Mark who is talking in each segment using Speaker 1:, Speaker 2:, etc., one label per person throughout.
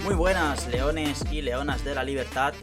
Speaker 1: Muy buenas, leones y leonas de la libertad.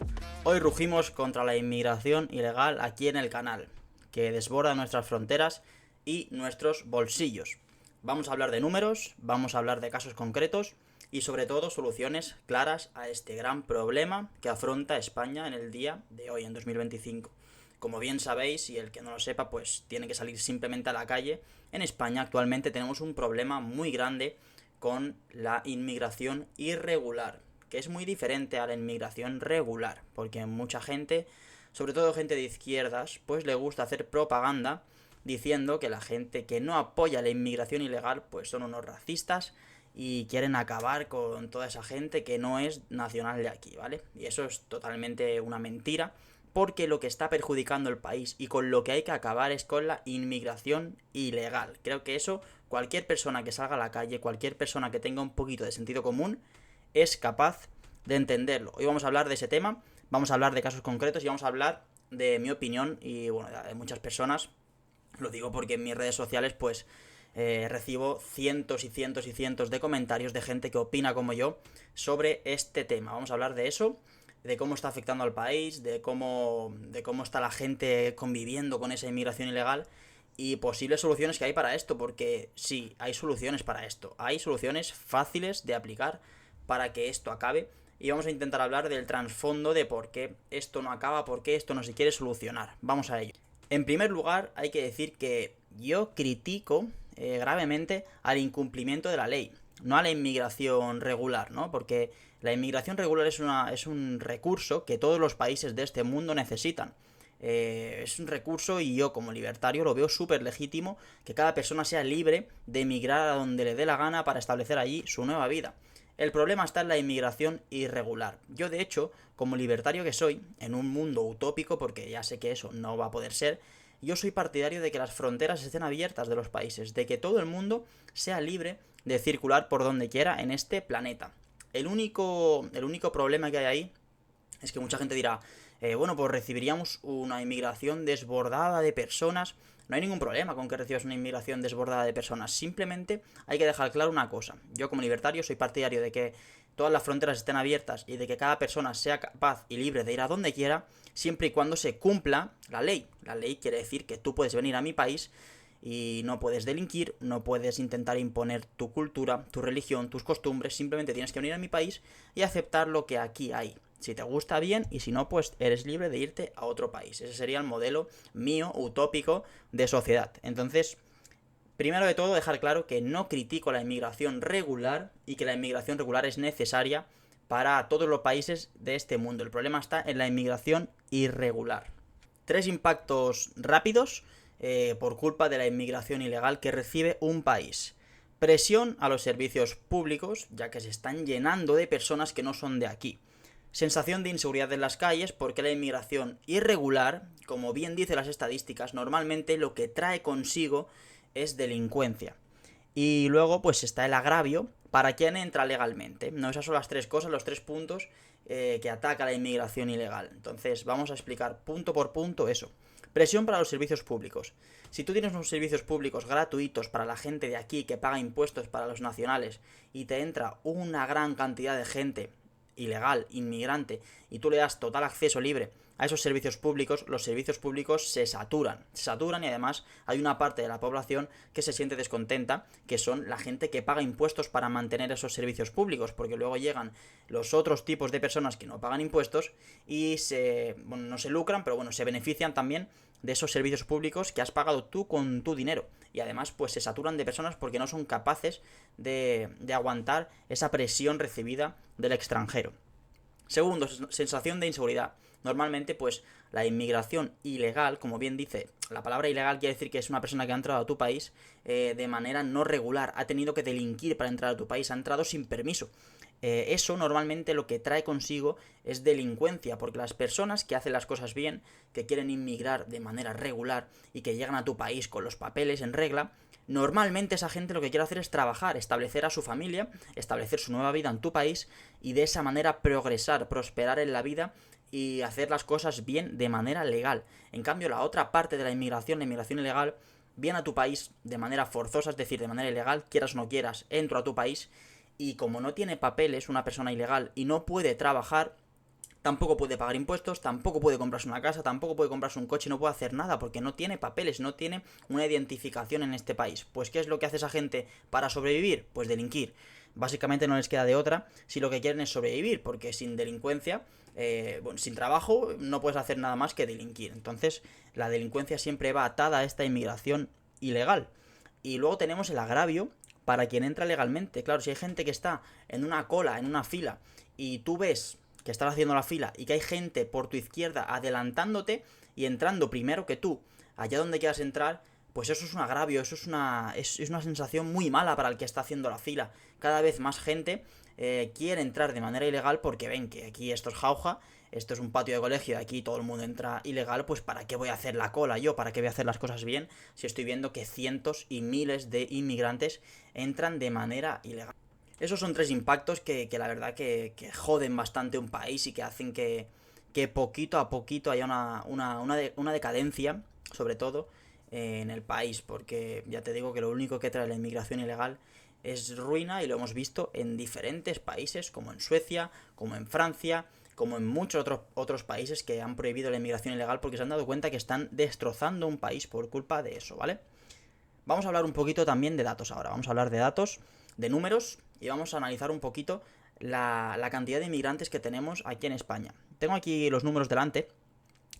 Speaker 1: Hoy rugimos contra la inmigración ilegal aquí en el canal, que desborda nuestras fronteras y nuestros bolsillos. Vamos a hablar de números, vamos a hablar de casos concretos y sobre todo soluciones claras a este gran problema que afronta España en el día de hoy, en 2025. Como bien sabéis, y el que no lo sepa, pues tiene que salir simplemente a la calle. En España actualmente tenemos un problema muy grande con la inmigración irregular, que es muy diferente a la inmigración regular, porque mucha gente, sobre todo gente de izquierdas, pues le gusta hacer propaganda diciendo que la gente que no apoya la inmigración ilegal pues son unos racistas y quieren acabar con toda esa gente que no es nacional de aquí, ¿vale? Y eso es totalmente una mentira, porque lo que está perjudicando el país y con lo que hay que acabar es con la inmigración ilegal. Creo que eso, cualquier persona que salga a la calle, cualquier persona que tenga un poquito de sentido común, es capaz de entenderlo. Hoy vamos a hablar de ese tema, vamos a hablar de casos concretos y vamos a hablar de mi opinión y, bueno, de muchas personas. Lo digo porque en mis redes sociales, pues, recibo cientos y cientos y cientos de comentarios de gente que opina como yo sobre este tema. Vamos a hablar de eso, de cómo está afectando al país, de cómo está la gente conviviendo con esa inmigración ilegal y posibles soluciones que hay para esto, porque sí, hay soluciones para esto, hay soluciones fáciles de aplicar para que esto acabe, y vamos a intentar hablar del trasfondo de por qué esto no acaba, por qué esto no se quiere solucionar. Vamos a ello. En primer lugar, hay que decir que yo critico gravemente al incumplimiento de la ley, no a la inmigración regular, ¿no? Porque la inmigración regular es un recurso que todos los países de este mundo necesitan. Es un recurso y yo como libertario lo veo súper legítimo que cada persona sea libre de emigrar a donde le dé la gana para establecer allí su nueva vida. El problema está en la inmigración irregular. Yo, de hecho, como libertario que soy, en un mundo utópico, porque ya sé que eso no va a poder ser, yo soy partidario de que las fronteras estén abiertas de los países, de que todo el mundo sea libre de circular por donde quiera en este planeta. El único problema que hay ahí es que mucha gente dirá, bueno, pues recibiríamos una inmigración desbordada de personas. No hay ningún problema con que recibas una inmigración desbordada de personas. Simplemente hay que dejar claro una cosa. Yo como libertario soy partidario de que todas las fronteras estén abiertas y de que cada persona sea capaz y libre de ir a donde quiera, siempre y cuando se cumpla la ley. La ley quiere decir que tú puedes venir a mi país y no puedes delinquir, no puedes intentar imponer tu cultura, tu religión, tus costumbres, simplemente tienes que venir a mi país y aceptar lo que aquí hay. Si te gusta, bien, y si no, pues eres libre de irte a otro país. Ese sería el modelo mío, utópico, de sociedad. Entonces, primero de todo, dejar claro que no critico la inmigración regular y que la inmigración regular es necesaria para todos los países de este mundo. El problema está en la inmigración irregular. 3 impactos rápidos por culpa de la inmigración ilegal que recibe un país. Presión a los servicios públicos, ya que se están llenando de personas que no son de aquí. Sensación de inseguridad en las calles, porque la inmigración irregular, como bien dicen las estadísticas, normalmente lo que trae consigo es delincuencia. Y luego pues está el agravio para quien entra legalmente. No, esas son las 3 cosas, los 3 puntos que ataca la inmigración ilegal. Entonces vamos a explicar punto por punto eso. Presión para los servicios públicos. Si tú tienes unos servicios públicos gratuitos para la gente de aquí que paga impuestos para los nacionales y te entra una gran cantidad de gente ilegal, inmigrante, y tú le das total acceso libre a esos servicios públicos, los servicios públicos se saturan y además hay una parte de la población que se siente descontenta, que son la gente que paga impuestos para mantener esos servicios públicos, porque luego llegan los otros tipos de personas que no pagan impuestos y no se lucran, pero bueno, se benefician también de esos servicios públicos que has pagado tú con tu dinero. Y además pues se saturan de personas porque no son capaces de aguantar esa presión recibida del extranjero. Segundo, sensación de inseguridad. Normalmente, pues, la inmigración ilegal, como bien dice, la palabra ilegal quiere decir que es una persona que ha entrado a tu país de manera no regular, ha tenido que delinquir para entrar a tu país, ha entrado sin permiso. Eso normalmente lo que trae consigo es delincuencia, porque las personas que hacen las cosas bien, que quieren inmigrar de manera regular y que llegan a tu país con los papeles en regla, normalmente esa gente lo que quiere hacer es trabajar, establecer a su familia, establecer su nueva vida en tu país y de esa manera progresar, prosperar en la vida y hacer las cosas bien de manera legal. En cambio, la otra parte de la inmigración ilegal, viene a tu país de manera forzosa, es decir, de manera ilegal, quieras o no quieras, entro a tu país y como no tiene papeles, una persona ilegal, y no puede trabajar, tampoco puede pagar impuestos, tampoco puede comprarse una casa, tampoco puede comprarse un coche, no puede hacer nada porque no tiene papeles, no tiene una identificación en este país. Pues ¿qué es lo que hace esa gente para sobrevivir? Pues delinquir. Básicamente no les queda de otra si lo que quieren es sobrevivir, porque sin delincuencia, bueno, sin trabajo, no puedes hacer nada más que delinquir. Entonces, la delincuencia siempre va atada a esta inmigración ilegal. Y luego tenemos el agravio para quien entra legalmente. Claro, si hay gente que está en una cola, en una fila, y tú ves que estás haciendo la fila y que hay gente por tu izquierda adelantándote y entrando primero que tú, allá donde quieras entrar, pues eso es un agravio, eso es una sensación muy mala para el que está haciendo la fila. Cada vez más gente quiere entrar de manera ilegal porque ven que aquí esto es jauja, esto es un patio de colegio, aquí todo el mundo entra ilegal, pues ¿para qué voy a hacer la cola yo? ¿Para qué voy a hacer las cosas bien si estoy viendo que cientos y miles de inmigrantes entran de manera ilegal? Esos son tres impactos que la verdad que joden bastante un país y que hacen que poquito a poquito haya una decadencia, sobre todo, en el país. Porque ya te digo que lo único que trae la inmigración ilegal es ruina y lo hemos visto en diferentes países, como en Suecia, como en Francia, como en muchos otros países que han prohibido la inmigración ilegal porque se han dado cuenta que están destrozando un país por culpa de eso, ¿vale? Vamos a hablar un poquito también de datos ahora. Vamos a hablar de datos, de números, y vamos a analizar un poquito la cantidad de inmigrantes que tenemos aquí en España. Tengo aquí los números delante,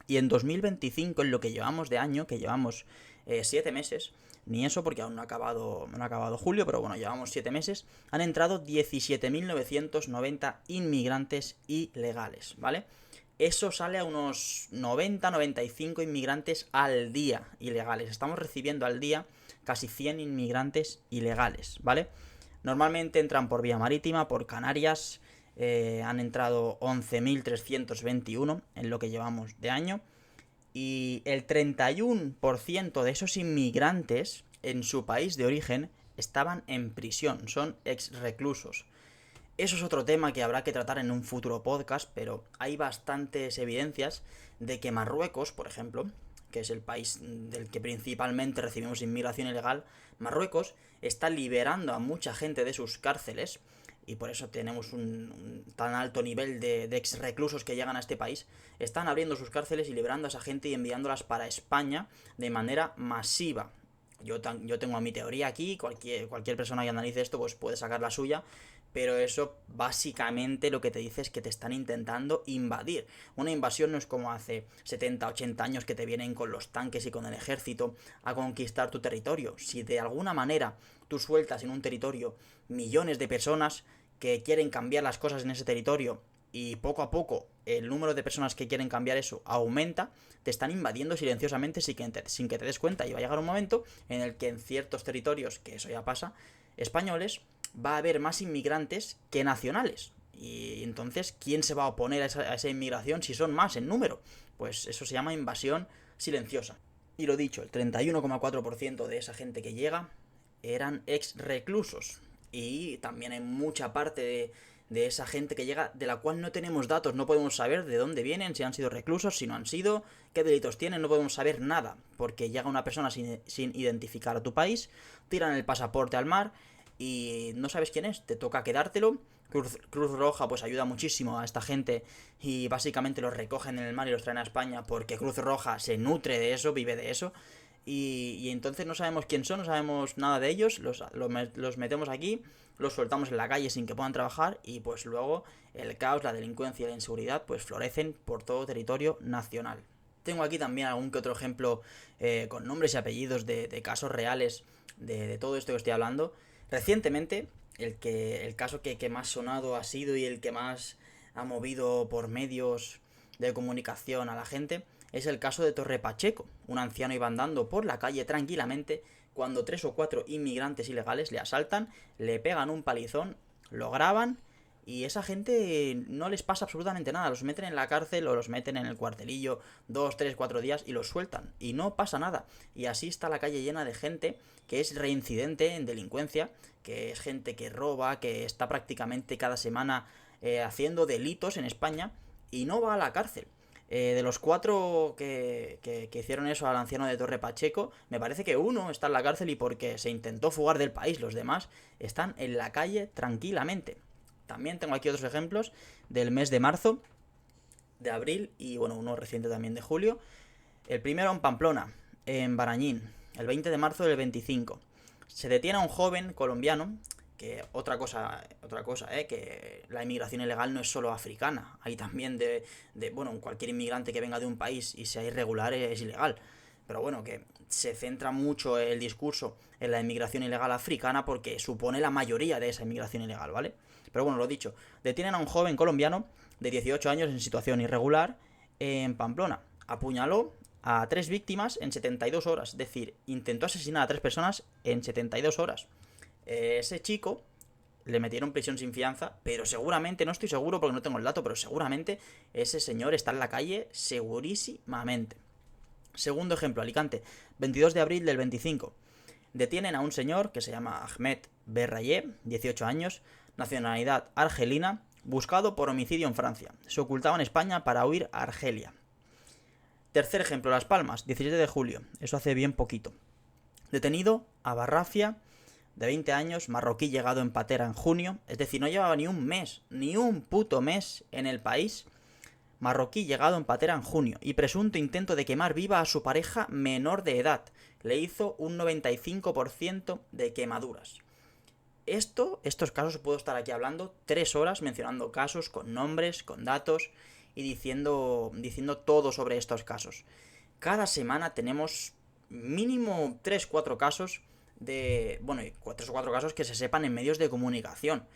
Speaker 1: y en 2025, en lo que llevamos de año, que llevamos 7 meses, ni eso porque aún no ha acabado julio, pero bueno, llevamos 7 meses, han entrado 17.990 inmigrantes ilegales, ¿vale? Eso sale a unos 90-95 inmigrantes al día ilegales. Estamos recibiendo al día casi 100 inmigrantes ilegales, ¿vale? Normalmente entran por vía marítima, por Canarias. Han entrado 11.321 en lo que llevamos de año. Y el 31% de esos inmigrantes en su país de origen estaban en prisión, son ex reclusos. Eso es otro tema que habrá que tratar en un futuro podcast, pero hay bastantes evidencias de que Marruecos, por ejemplo, que es el país del que principalmente recibimos inmigración ilegal, Marruecos está liberando a mucha gente de sus cárceles, y por eso tenemos un tan alto nivel de ex reclusos que llegan a este país. Están abriendo sus cárceles y liberando a esa gente y enviándolas para España de manera masiva. Yo tengo mi teoría aquí, cualquier persona que analice esto pues puede sacar la suya, pero eso básicamente lo que te dice es que te están intentando invadir. Una invasión no es como hace 70, 80 años que te vienen con los tanques y con el ejército a conquistar tu territorio. Si de alguna manera tú sueltas en un territorio millones de personas que quieren cambiar las cosas en ese territorio y poco a poco el número de personas que quieren cambiar eso aumenta, te están invadiendo silenciosamente sin que te des cuenta, y va a llegar un momento en el que en ciertos territorios, que eso ya pasa, españoles, va a haber más inmigrantes que nacionales. Y entonces, ¿quién se va a oponer a esa inmigración si son más en número? Pues eso se llama invasión silenciosa. Y lo dicho, el 31,4% de esa gente que llega eran ex reclusos. Y también hay mucha parte de esa gente que llega de la cual no tenemos datos, no podemos saber de dónde vienen, si han sido reclusos, si no han sido, qué delitos tienen, no podemos saber nada, porque llega una persona sin identificar a tu país, tiran el pasaporte al mar y no sabes quién es, te toca quedártelo. Cruz Roja pues ayuda muchísimo a esta gente y básicamente los recogen en el mar y los traen a España porque Cruz Roja se nutre de eso, vive de eso. Y entonces no sabemos quién son, no sabemos nada de ellos, los metemos aquí, los soltamos en la calle sin que puedan trabajar y pues luego el caos, la delincuencia y la inseguridad pues florecen por todo territorio nacional. Tengo aquí también algún que otro ejemplo con nombres y apellidos de casos reales de todo esto que estoy hablando. Recientemente, el caso que más sonado ha sido y el que más ha movido por medios de comunicación a la gente es el caso de Torre Pacheco. Un anciano iba andando por la calle tranquilamente cuando 3 o 4 inmigrantes ilegales le asaltan, le pegan un palizón, lo graban y esa gente no les pasa absolutamente nada. Los meten en la cárcel o los meten en el cuartelillo 2, 3, 4 días y los sueltan. Y no pasa nada. Y así está la calle llena de gente que es reincidente en delincuencia, que es gente que roba, que está prácticamente cada semana haciendo delitos en España y no va a la cárcel. De los 4 que hicieron eso al anciano de Torre Pacheco, me parece que uno está en la cárcel y porque se intentó fugar del país. Los demás están en la calle tranquilamente. También tengo aquí otros ejemplos del mes de marzo, de abril y bueno, uno reciente también de julio. El primero en Pamplona, en Barañín, el 20 de marzo del 25. Se detiene a un joven colombiano, que que la inmigración ilegal no es solo africana, hay también bueno, cualquier inmigrante que venga de un país y sea irregular es ilegal. Pero bueno, que se centra mucho el discurso en la inmigración ilegal africana porque supone la mayoría de esa inmigración ilegal, ¿vale? Pero bueno, lo dicho, detienen a un joven colombiano de 18 años en situación irregular en Pamplona. Apuñaló a 3 víctimas en 72 horas, es decir, intentó asesinar a 3 personas en 72 horas. Ese chico le metieron prisión sin fianza, pero seguramente, no estoy seguro porque no tengo el dato, pero seguramente ese señor está en la calle segurísimamente. Segundo ejemplo, Alicante, 22 de abril del 25. Detienen a un señor que se llama Ahmed Berrayé, 18 años, nacionalidad argelina, buscado por homicidio en Francia. Se ocultaba en España para huir a Argelia. Tercer ejemplo, Las Palmas, 17 de julio, eso hace bien poquito. Detenido a Barrafia, de 20 años, marroquí llegado en patera en junio, es decir, no llevaba ni un mes, ni un puto mes en el país. Marroquí llegado en patera en junio y presunto intento de quemar viva a su pareja menor de edad. Le hizo un 95% de quemaduras. Estos casos puedo estar aquí hablando 3 horas mencionando casos con nombres, con datos y diciendo todo sobre estos casos. Cada semana tenemos mínimo 3-4 casos bueno, 3 o 4 casos que se sepan en medios de comunicación.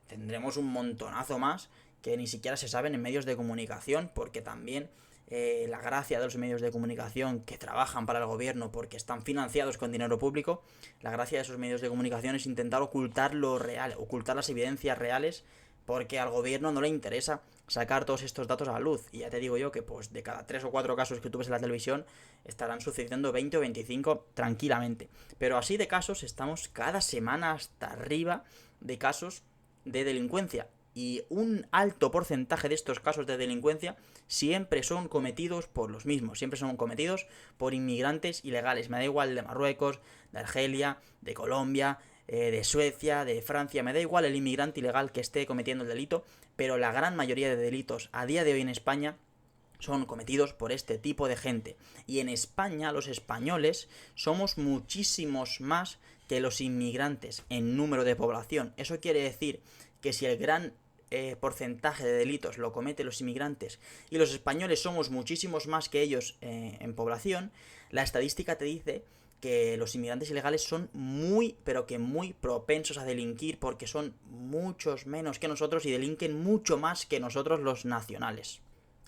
Speaker 1: Tendremos un montonazo más que ni siquiera se saben en medios de comunicación, porque también la gracia de los medios de comunicación que trabajan para el gobierno porque están financiados con dinero público, la gracia de esos medios de comunicación es intentar ocultar lo real, ocultar las evidencias reales, porque al gobierno no le interesa sacar todos estos datos a la luz. Y ya te digo yo que pues de cada 3 o 4 casos que tú ves en la televisión estarán sucediendo 20 o 25 tranquilamente. Pero así de casos estamos cada semana hasta arriba de casos de delincuencia. Y un alto porcentaje de estos casos de delincuencia siempre son cometidos por los mismos, siempre son cometidos por inmigrantes ilegales. Me da igual de Marruecos, de Argelia, de Colombia, de Suecia, de Francia, me da igual el inmigrante ilegal que esté cometiendo el delito, pero la gran mayoría de delitos a día de hoy en España son cometidos por este tipo de gente. Y en España, los españoles somos muchísimos más que los inmigrantes en número de población. Eso quiere decir que si el gran porcentaje de delitos lo cometen los inmigrantes y los españoles somos muchísimos más que ellos en población, la estadística te dice que los inmigrantes ilegales son muy, pero que muy propensos a delinquir porque son muchos menos que nosotros y delinquen mucho más que nosotros los nacionales.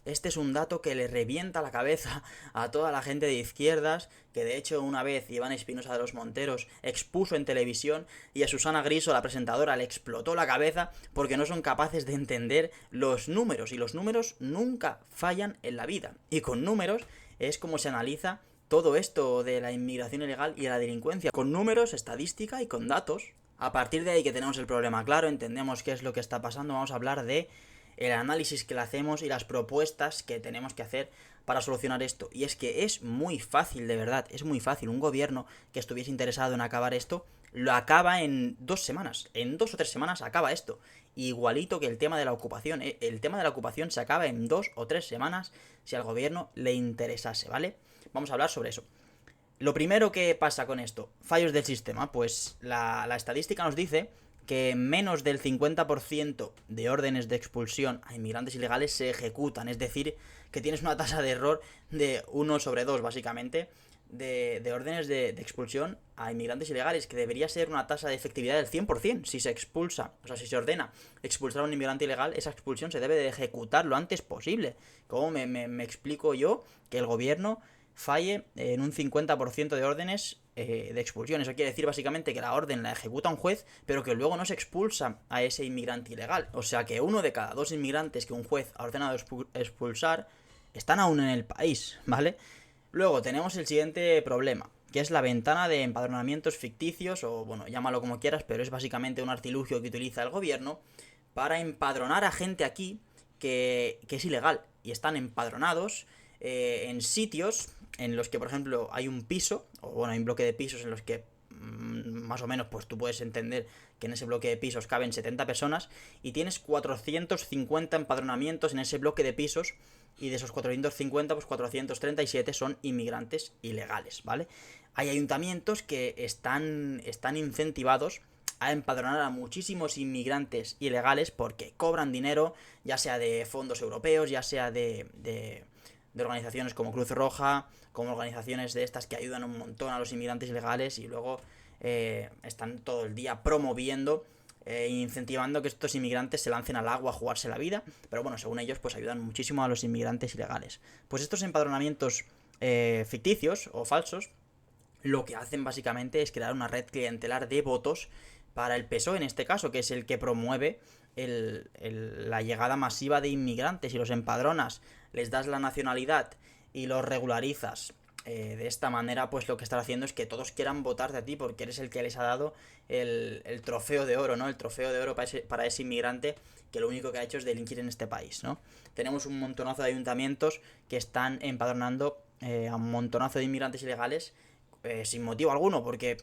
Speaker 1: Este es un dato que le revienta la cabeza a toda la gente de izquierdas, que de hecho una vez Iván Espinosa de los Monteros expuso en televisión y a Susana Griso, la presentadora, le explotó la cabeza porque no son capaces de entender los números, y los números nunca fallan en la vida. Y con números es como se analiza todo esto de la inmigración ilegal y de la delincuencia, con números, estadística y con datos. A partir de ahí que tenemos el problema claro, entendemos qué es lo que está pasando, vamos a hablar de el análisis que le hacemos y las propuestas que tenemos que hacer para solucionar esto. Y es que es muy fácil, de verdad, es muy fácil. Un gobierno que estuviese interesado en acabar esto, lo acaba en 2 semanas. En 2 o 3 semanas acaba esto. Igualito que el tema de la ocupación. El tema de la ocupación se acaba en 2 o 3 semanas si al gobierno le interesase, ¿vale? Vamos a hablar sobre eso. Lo primero que pasa con esto, fallos del sistema, pues la estadística nos dice que menos del 50% de órdenes de expulsión a inmigrantes ilegales se ejecutan, es decir, que tienes una tasa de error de 1 sobre 2, básicamente, de órdenes de expulsión a inmigrantes ilegales, que debería ser una tasa de efectividad del 100%. Si se expulsa, o sea, si se ordena expulsar a un inmigrante ilegal, esa expulsión se debe de ejecutar lo antes posible. ¿Cómo me explico yo que el gobierno falle en un 50% de órdenes de expulsión? Eso quiere decir básicamente que la orden la ejecuta un juez, pero que luego no se expulsa a ese inmigrante ilegal. O sea que 1 de cada 2 inmigrantes que un juez ha ordenado expulsar están aún en el país, ¿vale? Luego tenemos el siguiente problema, que es la ventana de empadronamientos ficticios, o bueno, llámalo como quieras, pero es básicamente un artilugio que utiliza el gobierno para empadronar a gente aquí que es ilegal. y están empadronados en sitios en los que, por ejemplo, hay un piso, o bueno, hay un bloque de pisos en los que más o menos, pues tú puedes entender que en ese bloque de pisos caben 70 personas y tienes 450 empadronamientos en ese bloque de pisos, y de esos 450, pues 437 son inmigrantes ilegales, ¿vale? Hay ayuntamientos que están incentivados a empadronar a muchísimos inmigrantes ilegales porque cobran dinero, ya sea de fondos europeos, ya sea de organizaciones como Cruz Roja, como organizaciones de estas que ayudan un montón a los inmigrantes ilegales, y luego están todo el día promoviendo e incentivando que estos inmigrantes se lancen al agua a jugarse la vida, pero bueno, según ellos, pues ayudan muchísimo a los inmigrantes ilegales. Pues estos empadronamientos ficticios o falsos, lo que hacen básicamente es crear una red clientelar de votos para el PSOE, en este caso, que es el que promueve la llegada masiva de inmigrantes, y los empadronas, les das la nacionalidad y los regularizas. De esta manera, pues lo que estás haciendo es que todos quieran votarte a ti porque eres el que les ha dado el trofeo de oro, ¿no? El trofeo de oro para ese inmigrante que lo único que ha hecho es delinquir en este país, ¿no? Tenemos un montonazo de ayuntamientos que están empadronando a un montonazo de inmigrantes ilegales sin motivo alguno, porque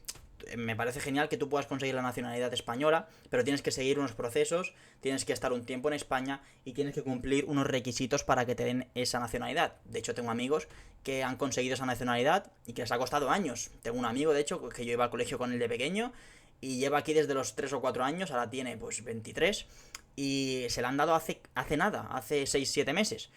Speaker 1: me parece genial que tú puedas conseguir la nacionalidad española, pero tienes que seguir unos procesos, tienes que estar un tiempo en España y tienes que cumplir unos requisitos para que te den esa nacionalidad. De hecho, tengo amigos que han conseguido esa nacionalidad y que les ha costado años. Tengo un amigo, de hecho, que yo iba al colegio con él de pequeño y lleva aquí desde los 3 o 4 años, ahora tiene pues 23, y se la han dado hace nada, hace 6-7 meses.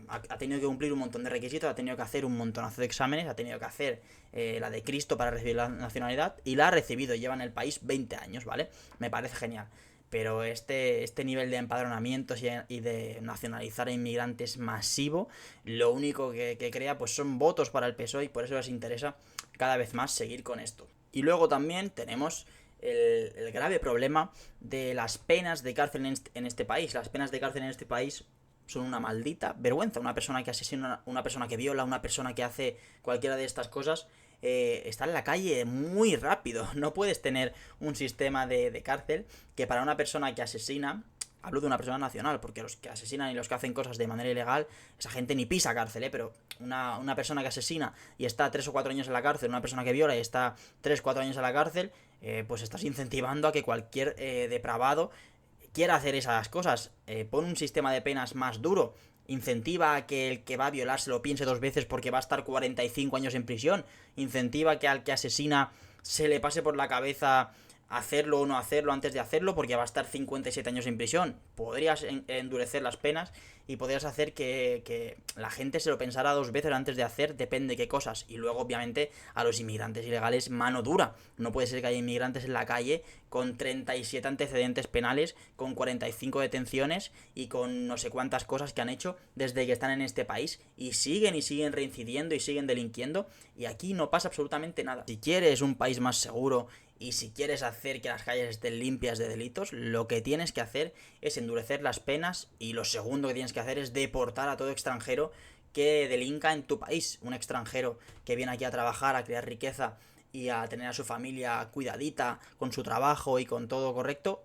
Speaker 1: Ha tenido que cumplir un montón de requisitos, ha tenido que hacer un montonazo de exámenes, ha tenido que hacer la de Cristo para recibir la nacionalidad, y la ha recibido, lleva en el país 20 años, ¿vale? Me parece genial. Pero este nivel de empadronamientos y de nacionalizar a inmigrantes masivo, lo único que crea pues son votos para el PSOE, y por eso les interesa cada vez más seguir con esto. Y luego también tenemos el grave problema de las penas de cárcel en este país. Las penas de cárcel en este país son una maldita vergüenza. Una persona que asesina, una persona que viola, una persona que hace cualquiera de estas cosas, está en la calle muy rápido. No puedes tener un sistema de cárcel que para una persona que asesina, hablo de una persona nacional, porque los que asesinan y los que hacen cosas de manera ilegal, esa gente ni pisa cárcel, pero una persona que asesina y está 3 o 4 años en la cárcel, una persona que viola y está 3 o 4 años en la cárcel, pues estás incentivando a que cualquier depravado quiera hacer esas cosas. Pon un sistema de penas más duro, incentiva a que el que va a violar se lo piense 2 veces porque va a estar 45 años en prisión, incentiva que al que asesina se le pase por la cabeza hacerlo o no hacerlo antes de hacerlo porque va a estar 57 años en prisión. Podrías endurecer las penas y podrías hacer que la gente se lo pensara 2 veces antes de hacer, depende de qué cosas. Y luego, obviamente, a los inmigrantes ilegales, mano dura. No puede ser que haya inmigrantes en la calle con 37 antecedentes penales, con 45 detenciones y con no sé cuántas cosas que han hecho desde que están en este país, y siguen reincidiendo y siguen delinquiendo, y aquí no pasa absolutamente nada. Si quieres un país más seguro y si quieres hacer que las calles estén limpias de delitos, lo que tienes que hacer es endurecer las penas, y lo segundo que tienes que hacer es deportar a todo extranjero que delinca en tu país. Un extranjero que viene aquí a trabajar, a crear riqueza y a tener a su familia cuidadita, con su trabajo y con todo correcto,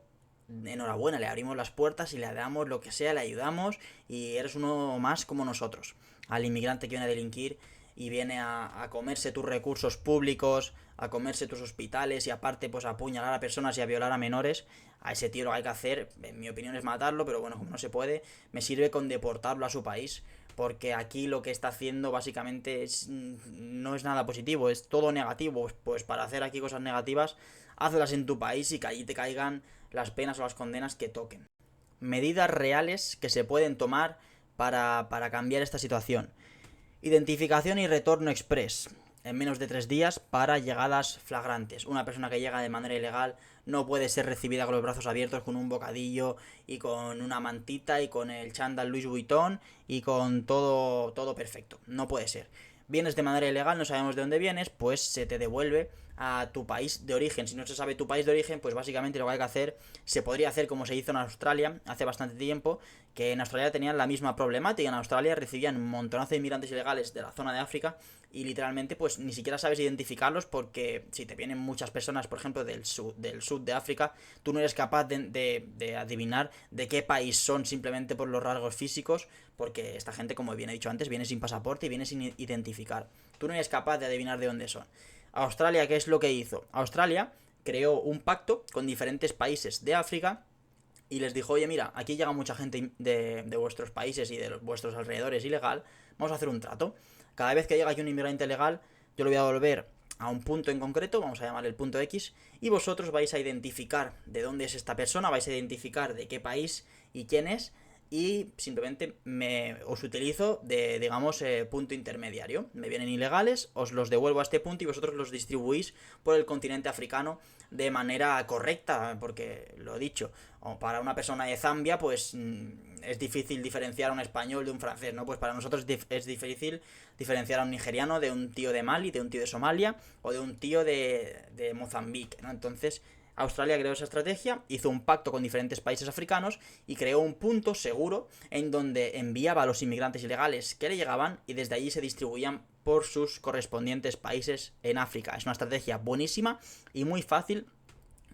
Speaker 1: enhorabuena, le abrimos las puertas y le damos lo que sea, le ayudamos, y eres uno más como nosotros. Al inmigrante que viene a delinquir y viene a comerse tus recursos públicos, a comerse tus hospitales y aparte pues a apuñalar a personas y a violar a menores, a ese tío lo que hay que hacer, en mi opinión, es matarlo, pero bueno, como no se puede, me sirve con deportarlo a su país, porque aquí lo que está haciendo básicamente no es nada positivo, es todo negativo. Pues para hacer aquí cosas negativas, hazlas en tu país y que allí te caigan las penas o las condenas que toquen. Medidas reales que se pueden tomar para cambiar esta situación. Identificación y retorno express en menos de 3 días para llegadas flagrantes. Una persona que llega de manera ilegal no puede ser recibida con los brazos abiertos, con un bocadillo y con una mantita y con el chándal Louis Vuitton y con todo perfecto. No puede ser. Vienes de manera ilegal, no sabemos de dónde vienes, pues se te devuelve a tu país de origen. Si no se sabe tu país de origen, pues básicamente lo que hay que hacer, se podría hacer como se hizo en Australia hace bastante tiempo, que en Australia tenían la misma problemática. En Australia recibían un montonazo de inmigrantes ilegales de la zona de África y literalmente pues ni siquiera sabes identificarlos, porque si te vienen muchas personas, por ejemplo, del sur de África, tú no eres capaz de adivinar de qué país son simplemente por los rasgos físicos, porque esta gente, como bien he dicho antes, viene sin pasaporte y viene sin identificar. Tú no eres capaz de adivinar de dónde son. Australia, ¿qué es lo que hizo? Australia creó un pacto con diferentes países de África y les dijo, oye, mira, aquí llega mucha gente de vuestros países y de vuestros alrededores ilegal, vamos a hacer un trato. Cada vez que llega aquí un inmigrante legal, yo lo voy a devolver a un punto en concreto, vamos a llamarle el punto X, y vosotros vais a identificar de dónde es esta persona, vais a identificar de qué país y quién es, y simplemente os utilizo de, digamos, punto intermediario. Me vienen ilegales, os los devuelvo a este punto y vosotros los distribuís por el continente africano de manera correcta, porque lo he dicho, o para una persona de Zambia, pues es difícil diferenciar a un español de un francés, ¿no? Pues para nosotros es difícil diferenciar a un nigeriano de un tío de Mali, de un tío de Somalia o de un tío de Mozambique, ¿no? Entonces Australia creó esa estrategia, hizo un pacto con diferentes países africanos y creó un punto seguro en donde enviaba a los inmigrantes ilegales que le llegaban y desde allí se distribuían por sus correspondientes países en África. Es una estrategia buenísima y muy fácil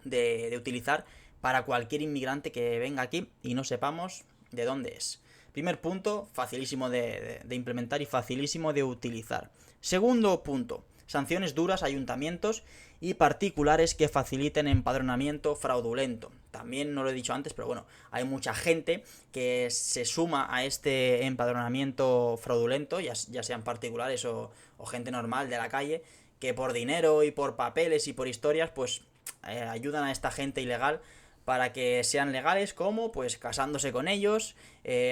Speaker 1: de utilizar para cualquier inmigrante que venga aquí y no sepamos de dónde es. Primer punto, facilísimo de implementar y facilísimo de utilizar. Segundo punto, sanciones duras a ayuntamientos y particulares que faciliten empadronamiento fraudulento. También no lo he dicho antes, pero bueno, hay mucha gente que se suma a este empadronamiento fraudulento, ya sean particulares o gente normal de la calle, que por dinero y por papeles y por historias, pues ayudan a esta gente ilegal para que sean legales, como pues casándose con ellos,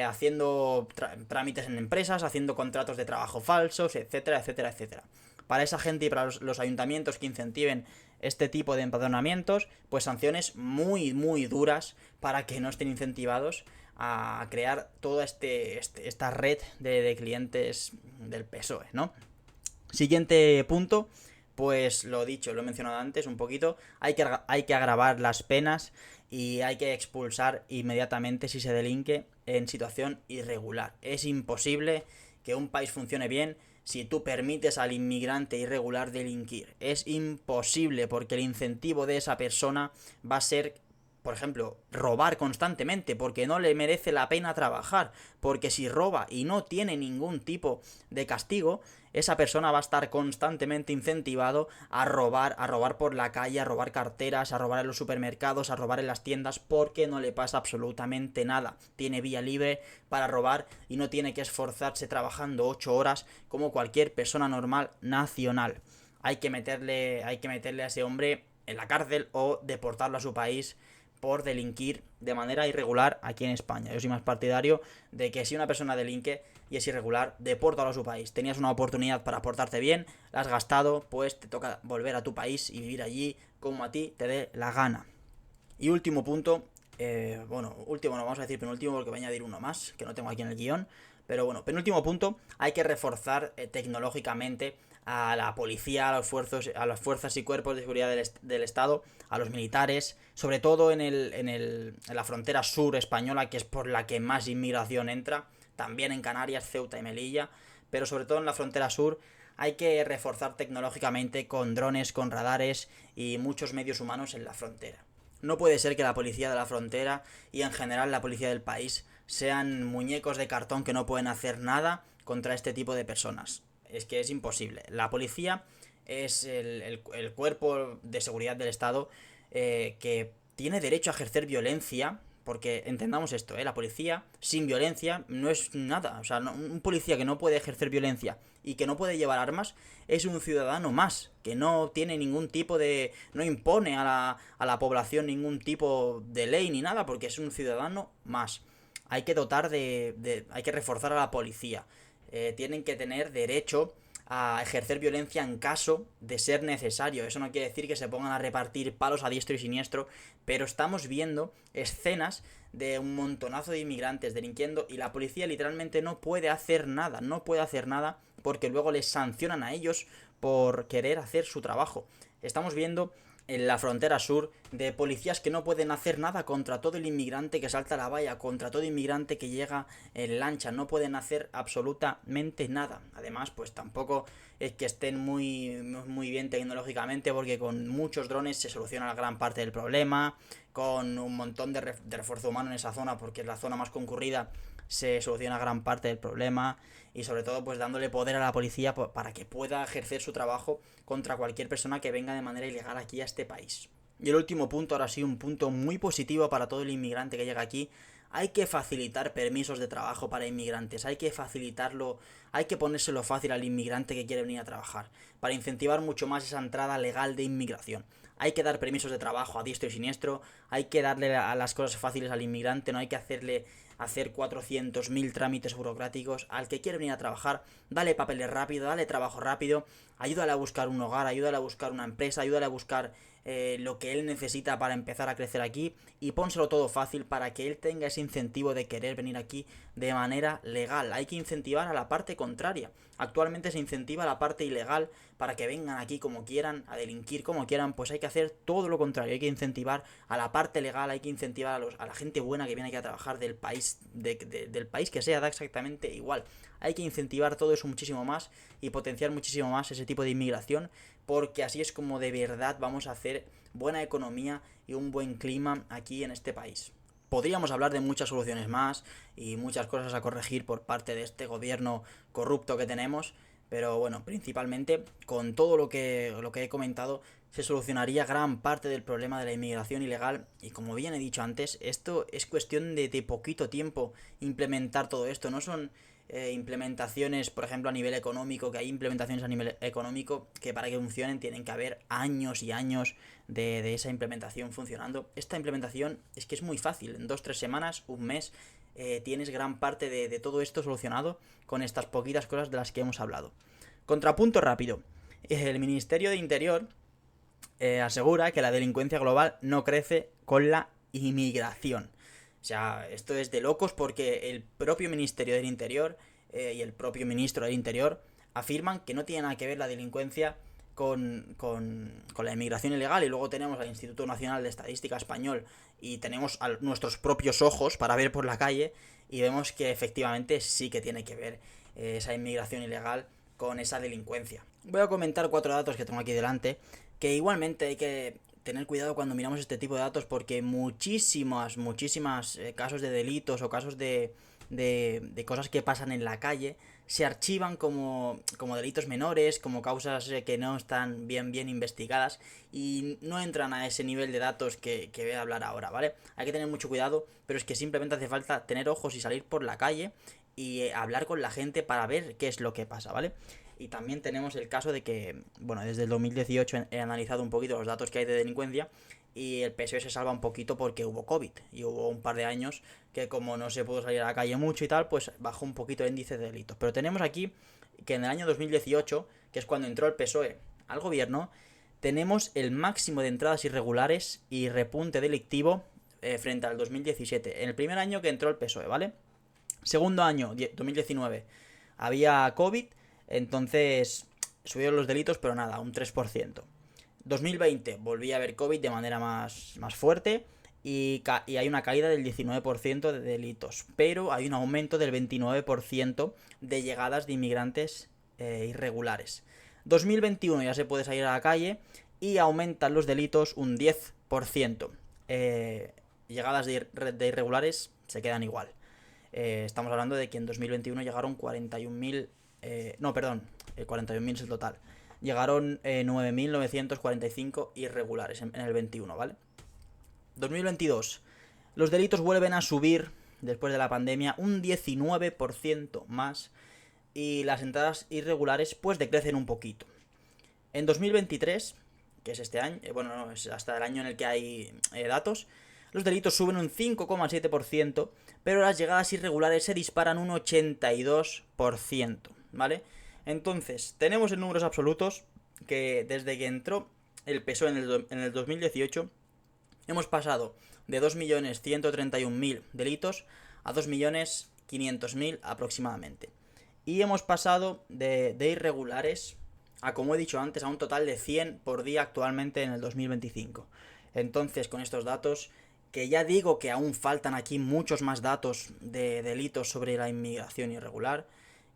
Speaker 1: haciendo trámites en empresas, haciendo contratos de trabajo falsos, etcétera, etcétera, etcétera. Para esa gente y para los ayuntamientos que incentiven este tipo de empadronamientos, pues sanciones muy, muy duras para que no estén incentivados a crear toda esta red de clientes del PSOE, ¿no? Siguiente punto, pues lo dicho, lo he mencionado antes un poquito, hay que agravar las penas y hay que expulsar inmediatamente si se delinque en situación irregular. Es imposible que un país funcione bien si tú permites al inmigrante irregular delinquir. Es imposible, porque el incentivo de esa persona va a ser, por ejemplo, robar constantemente, porque no le merece la pena trabajar, porque si roba y no tiene ningún tipo de castigo, esa persona va a estar constantemente incentivado a robar por la calle, a robar carteras, a robar en los supermercados, a robar en las tiendas, porque no le pasa absolutamente nada. Tiene vía libre para robar y no tiene que esforzarse trabajando 8 horas como cualquier persona normal nacional. Hay que meterle a ese hombre en la cárcel o deportarlo a su país por delinquir de manera irregular aquí en España. Yo soy más partidario de que si una persona delinque y es irregular, depórtalo a su país. Tenías una oportunidad para portarte bien, la has gastado, pues te toca volver a tu país y vivir allí como a ti te dé la gana. Y último punto, último no, vamos a decir penúltimo porque voy a añadir uno más, que no tengo aquí en el guión. Pero bueno, penúltimo punto, hay que reforzar tecnológicamente a la policía, a las fuerzas y cuerpos de seguridad del Estado, a los militares, sobre todo en la frontera sur española, que es por la que más inmigración entra, también en Canarias, Ceuta y Melilla, pero sobre todo en la frontera sur hay que reforzar tecnológicamente con drones, con radares y muchos medios humanos en la frontera. No puede ser que la policía de la frontera y en general la policía del país sean muñecos de cartón que no pueden hacer nada contra este tipo de personas. Es que es imposible. La policía es el cuerpo de seguridad del Estado que tiene derecho a ejercer violencia, porque entendamos esto, la policía sin violencia no es nada. O sea, un policía que no puede ejercer violencia y que no puede llevar armas es un ciudadano más, que no tiene ningún tipo de... no impone a la población ningún tipo de ley ni nada, porque es un ciudadano más. Hay que dotar hay que reforzar a la policía. Tienen que tener derecho a ejercer violencia en caso de ser necesario. Eso no quiere decir que se pongan a repartir palos a diestro y siniestro, pero estamos viendo escenas de un montonazo de inmigrantes delinquiendo y la policía literalmente no puede hacer nada porque luego les sancionan a ellos por querer hacer su trabajo. Estamos viendo en la frontera sur de policías que no pueden hacer nada contra todo el inmigrante que salta la valla, contra todo inmigrante que llega en lancha, no pueden hacer absolutamente nada. Además, pues tampoco es que estén muy bien tecnológicamente, porque con muchos drones se soluciona la gran parte del problema, con un montón de refuerzo humano en esa zona, porque es la zona más concurrida, se soluciona gran parte del problema, y sobre todo pues dándole poder a la policía para que pueda ejercer su trabajo contra cualquier persona que venga de manera ilegal aquí a este país. Y el último punto, ahora sí, un punto muy positivo para todo el inmigrante que llega aquí: hay que facilitar permisos de trabajo para inmigrantes, hay que facilitarlo, hay que ponérselo fácil al inmigrante que quiere venir a trabajar, para incentivar mucho más esa entrada legal de inmigración. Hay que dar permisos de trabajo a diestro y siniestro, hay que darle a las cosas fáciles al inmigrante, no hay que hacer 400.000 trámites burocráticos. Al que quiere venir a trabajar, dale papeles rápido, dale trabajo rápido, ayúdale a buscar un hogar, ayúdale a buscar una empresa, ayúdale a buscar lo que él necesita para empezar a crecer aquí, y pónselo todo fácil para que él tenga ese incentivo de querer venir aquí de manera legal. Hay que incentivar a la parte contraria. Actualmente se incentiva a la parte ilegal para que vengan aquí como quieran, a delinquir como quieran. Pues hay que hacer todo lo contrario, hay que incentivar a la parte legal, hay que incentivar a la gente buena que viene aquí a trabajar del país, del país que sea, da exactamente igual. Hay que incentivar todo eso muchísimo más y potenciar muchísimo más ese tipo de inmigración, porque así es como de verdad vamos a hacer buena economía y un buen clima aquí en este país. Podríamos hablar de muchas soluciones más y muchas cosas a corregir por parte de este gobierno corrupto que tenemos, pero bueno, principalmente con todo lo que he comentado se solucionaría gran parte del problema de la inmigración ilegal, y como bien he dicho antes, esto es cuestión de poquito tiempo implementar todo esto. No son implementaciones, por ejemplo, a nivel económico, que hay implementaciones a nivel económico que para que funcionen tienen que haber años y años de esa implementación funcionando. Esta implementación es que es muy fácil, en 2-3 semanas, un mes, tienes gran parte de todo esto solucionado con estas poquitas cosas de las que hemos hablado. Contrapunto rápido: el Ministerio de Interior asegura que la delincuencia global no crece con la inmigración. O sea, esto es de locos, porque el propio Ministerio del Interior y el propio Ministro del Interior afirman que no tiene nada que ver la delincuencia con la inmigración ilegal. Y luego tenemos al Instituto Nacional de Estadística español y tenemos nuestros propios ojos para ver por la calle, y vemos que efectivamente sí que tiene que ver esa inmigración ilegal con esa delincuencia. Voy a comentar 4 datos que tengo aquí delante, que igualmente hay que tener cuidado cuando miramos este tipo de datos, porque muchísimas casos de delitos o casos de cosas que pasan en la calle se archivan como delitos menores, como causas que no están bien investigadas, y no entran a ese nivel de datos que voy a hablar ahora, ¿vale? Hay que tener mucho cuidado, pero es que simplemente hace falta tener ojos y salir por la calle y hablar con la gente para ver qué es lo que pasa, ¿vale? Y también tenemos el caso de que, bueno, desde el 2018 he analizado un poquito los datos que hay de delincuencia, y el PSOE se salva un poquito porque hubo COVID y hubo un par de años que, como no se pudo salir a la calle mucho y tal, pues bajó un poquito el índice de delitos. Pero tenemos aquí que en el año 2018, que es cuando entró el PSOE al gobierno, tenemos el máximo de entradas irregulares y repunte delictivo frente al 2017, en el primer año que entró el PSOE, ¿vale? Segundo año, 2019, había COVID, entonces subieron los delitos, pero nada, un 3%. 2020 volví a haber COVID de manera más fuerte, y hay una caída del 19% de delitos, pero hay un aumento del 29% de llegadas de inmigrantes irregulares. 2021 ya se puede salir a la calle y aumentan los delitos un 10%. Llegadas de irregulares se quedan igual. Estamos hablando de que en 2021 llegaron 41.000... no, perdón, 41.000 es el total. Llegaron 9.945 irregulares en el 21, ¿vale? 2022. Los delitos vuelven a subir después de la pandemia un 19% más, y las entradas irregulares pues decrecen un poquito. En 2023, que es este año, bueno, no, es hasta el año en el que hay datos, los delitos suben un 5,7%, pero las llegadas irregulares se disparan un 82%, ¿vale? Entonces, tenemos en números absolutos que desde que entró el PSOE en el 2018, hemos pasado de 2.131.000 delitos a 2.500.000 aproximadamente. Y hemos pasado de irregulares a, como he dicho antes, a un total de 100 por día actualmente en el 2025. Entonces, con estos datos, que ya digo que aún faltan aquí muchos más datos de delitos sobre la inmigración irregular,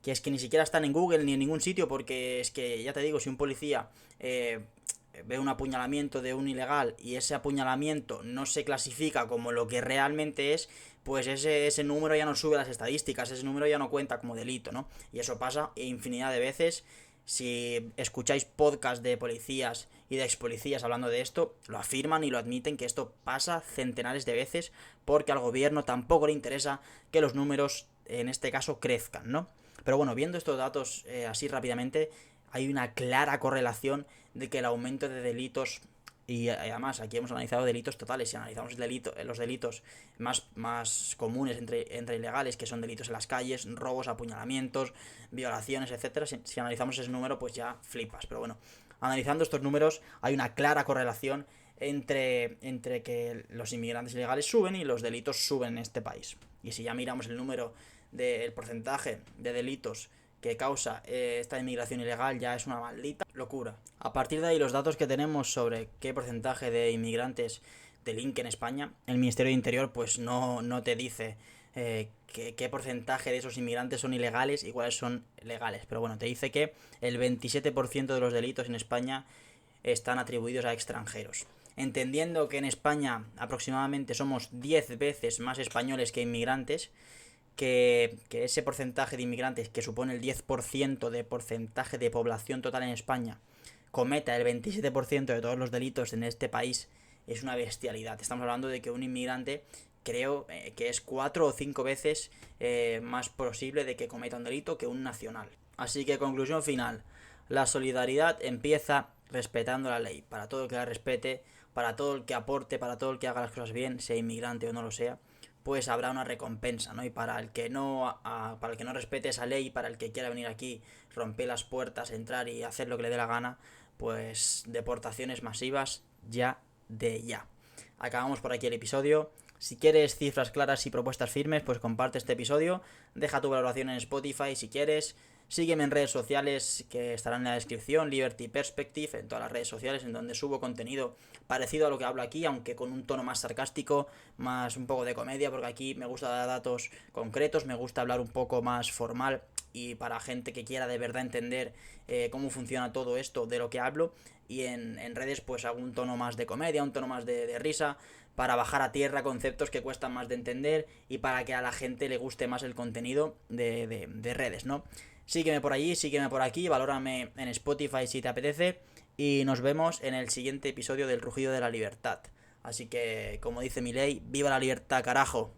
Speaker 1: que es que ni siquiera están en Google ni en ningún sitio, porque es que, ya te digo, si un policía ve un apuñalamiento de un ilegal y ese apuñalamiento no se clasifica como lo que realmente es, pues ese número ya no sube a las estadísticas, ese número ya no cuenta como delito, ¿no? Y eso pasa infinidad de veces. Si escucháis podcasts de policías y de ex policías hablando de esto, lo afirman y lo admiten que esto pasa centenares de veces porque al gobierno tampoco le interesa que los números, en este caso, crezcan, ¿no? Pero bueno, viendo estos datos así rápidamente, hay una clara correlación de que el aumento de delitos, y además aquí hemos analizado delitos totales, si analizamos los delitos más comunes entre ilegales, que son delitos en las calles, robos, apuñalamientos, violaciones, etcétera, si analizamos ese número pues ya flipas. Pero bueno, analizando estos números hay una clara correlación entre que los inmigrantes ilegales suben y los delitos suben en este país. Y si ya miramos el número del porcentaje de delitos que causa esta inmigración ilegal, ya es una maldita locura. A partir de ahí, los datos que tenemos sobre qué porcentaje de inmigrantes delinquen en España, el Ministerio de Interior pues no te dice qué porcentaje de esos inmigrantes son ilegales y cuáles son legales. Pero bueno, te dice que el 27% de los delitos en España están atribuidos a extranjeros. Entendiendo que en España aproximadamente somos 10 veces más españoles que inmigrantes, que ese porcentaje de inmigrantes, que supone el 10% de porcentaje de población total en España, cometa el 27% de todos los delitos en este país, es una bestialidad. Estamos hablando de que un inmigrante, creo que es 4 o 5 veces más posible de que cometa un delito que un nacional. Así que, conclusión final, la solidaridad empieza respetando la ley. Para todo el que la respete, para todo el que aporte, para todo el que haga las cosas bien, sea inmigrante o no lo sea, pues habrá una recompensa, ¿no? Y para el que no respete esa ley, para el que quiera venir aquí, romper las puertas, entrar y hacer lo que le dé la gana, pues deportaciones masivas ya de ya. Acabamos por aquí el episodio. Si quieres cifras claras y propuestas firmes, pues comparte este episodio, deja tu valoración en Spotify si quieres. Sígueme en redes sociales que estarán en la descripción, Liberty Perspective, en todas las redes sociales en donde subo contenido parecido a lo que hablo aquí, aunque con un tono más sarcástico, más un poco de comedia, porque aquí me gusta dar datos concretos, me gusta hablar un poco más formal y para gente que quiera de verdad entender cómo funciona todo esto de lo que hablo. Y en redes pues hago un tono más de comedia, un tono más de risa, para bajar a tierra conceptos que cuestan más de entender y para que a la gente le guste más el contenido de redes, ¿no? Sígueme por allí, sígueme por aquí, valórame en Spotify si te apetece y nos vemos en el siguiente episodio del Rugido de la Libertad. Así que, como dice mi ley, ¡viva la libertad, carajo!